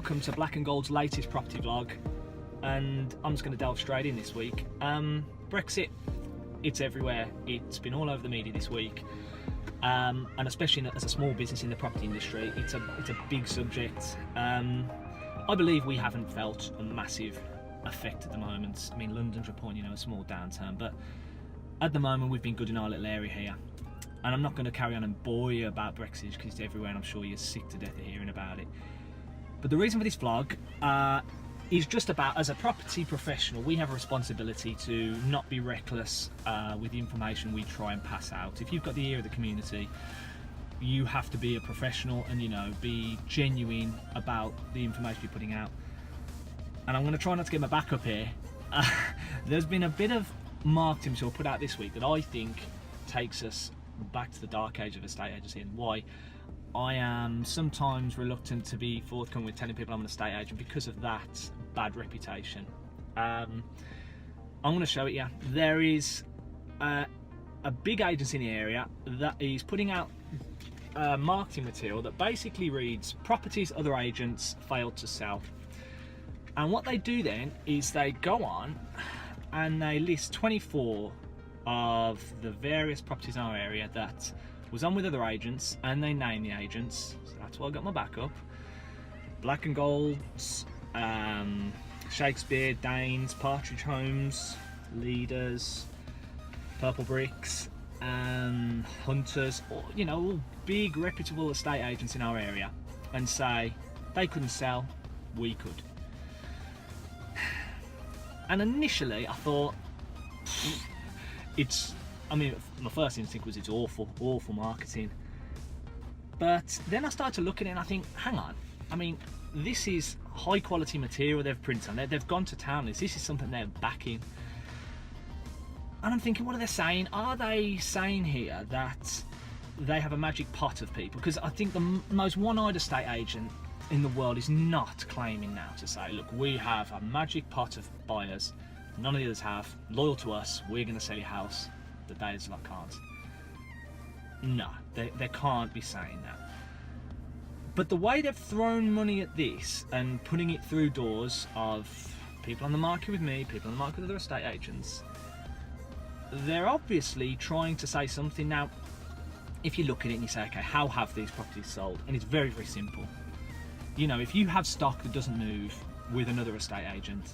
welcome to Black and Gold's latest property vlog, and I'm just going to delve straight in this week. Brexit, it's everywhere. It's been all over the media this week, and especially as a small business in the property industry, it's a big subject. I believe we haven't felt a massive effect at the moment. I mean, London's reporting, a small downturn, but at the moment we've been good in our little area here. And I'm not going to carry on and bore you about Brexit because it's everywhere and I'm sure you're sick to death of hearing about it. But the reason for this vlog is just about, as a property professional, we have a responsibility to not be reckless with the information we try and pass out. If you've got the ear of the community, you have to be a professional and, be genuine about the information you're putting out. And I'm going to try not to get my back up here. There's been a bit of marketing material put out this week that I think takes us back to the dark age of estate agency, and why I am sometimes reluctant to be forthcoming with telling people I'm an estate agent because of that bad reputation. I'm going to show it you. There is a big agency in the area that is putting out marketing material that basically reads properties other agents failed to sell. And what they do then is they go on and they list 24 of the various properties in our area that was on with other agents, and they name the agents. So that's why I got my backup. Black and Golds, Shakespeare, Danes, Partridge Homes, Leaders, Purple Bricks, Hunters, all big reputable estate agents in our area, and say they couldn't sell, we could. And initially I thought, my first instinct was it's awful marketing. But then I started to look at it and I think, hang on, this is high quality material they've printed on. They've gone to town. This is something they're backing. And I'm thinking, what are they saying? Are they saying here that they have a magic pot of people? Because I think the most one-eyed estate agent in the world is not claiming now to say, look, we have a magic pot of buyers. None of the others have. Loyal to us, we're going to sell your house. The days I can't. No, they can't be saying that. But the way they've thrown money at this and putting it through doors of people on the market with me, people on the market with other estate agents, they're obviously trying to say something. Now, if you look at it and you say, okay, how have these properties sold? And it's very, very simple. If you have stock that doesn't move with another estate agent,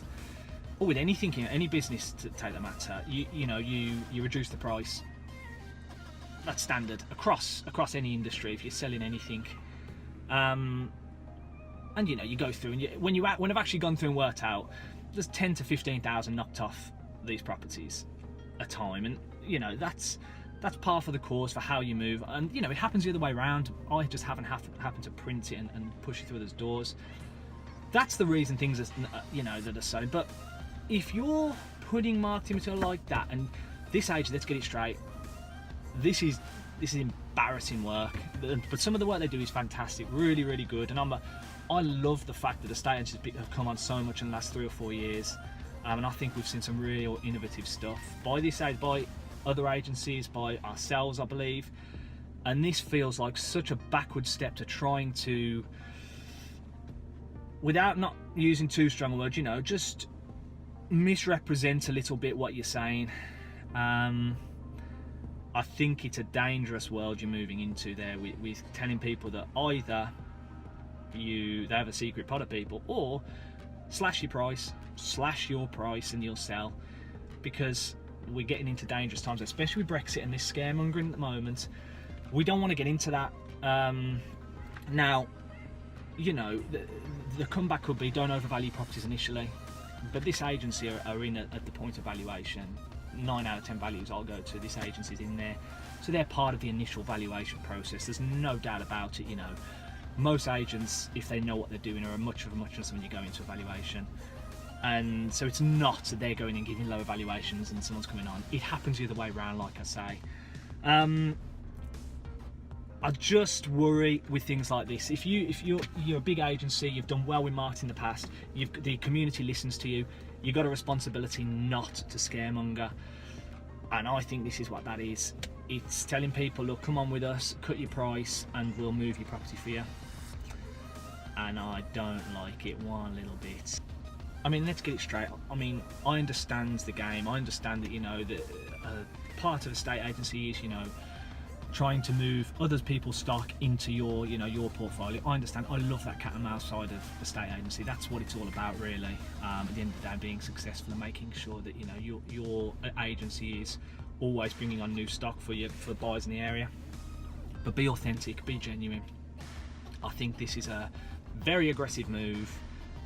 or with anything, any business to take that matter, you reduce the price. That's standard across any industry if you're selling anything. And you go through, and when I've actually gone through and worked out, there's 10 to 15,000 knocked off these properties a time, and that's par for the course for how you move. And it happens the other way around. I just haven't happened to print it and push it through those doors. That's the reason things are that are selling. But if you're putting marketing material like that, and this agent, let's get it straight, this is embarrassing work. But some of the work they do is fantastic, really, really good. And I love the fact that estate agents have come on so much in the last 3 or 4 years, and I think we've seen some real innovative stuff by other agencies, by ourselves, I believe. And this feels like such a backward step to trying to, without not using too strong a word, just misrepresent a little bit what you're saying. I think it's a dangerous world you're moving into there with telling people that either they have a secret pot of people, or slash your price and you'll sell, because we're getting into dangerous times, especially with Brexit and this scaremongering at the moment. We don't want to get into that. Now, the comeback could be don't overvalue properties initially. But this agency are in at the point of valuation. 9 out of 10 values I'll go to, this agency's in there. So they're part of the initial valuation process. There's no doubt about it. Most agents, if they know what they're doing, are a much of a muchness when you go into a valuation. And so it's not that they're going and giving lower valuations and someone's coming on. It happens the other way around, like I say. I just worry with things like this. If you're a big agency, you've done well with marketing in the past, the community listens to you, you've got a responsibility not to scaremonger. And I think this is what that is. It's telling people, look, come on with us, cut your price, and we'll move your property for you. and I don't like it one little bit. I mean, let's get it straight. I mean, I understand the game. I understand that, you know, that part of a state agency is, you know, trying to move other people's stock into your, you know, your portfolio. I understand. I love that cat and mouse side of the state agency. That's what it's all about, really. At the end of the day, being successful and making sure that, you know, your agency is always bringing on new stock for buyers in the area. But be authentic, be genuine. I think this is a very aggressive move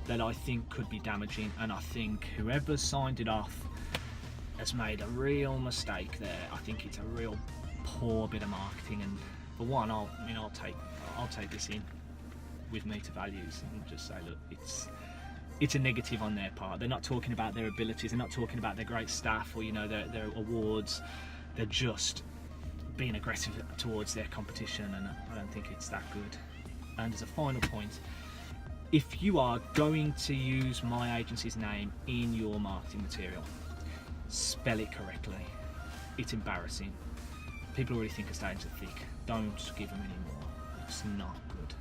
that I think could be damaging, and I think whoever signed it off has made a real mistake there. I think it's a real poor bit of marketing, and for one, I'll take this in with me to values and just say, look, it's a negative on their part. They're not talking about their abilities, they're not talking about their great staff or, you know, their awards. They're just being aggressive towards their competition, and I don't think it's that good. And as a final point, if you are going to use my agency's name in your marketing material, spell it correctly. It's embarrassing. People already think estate agents are thick. Don't give them any more. It's not good.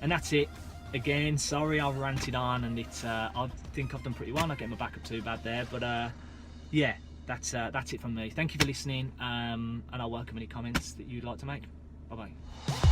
And that's it. Again, sorry I've ranted on, and it's I think I've done pretty well. I'm not getting my back up too bad there, but yeah, that's it from me. Thank you for listening, and I'll welcome any comments that you'd like to make. Bye bye.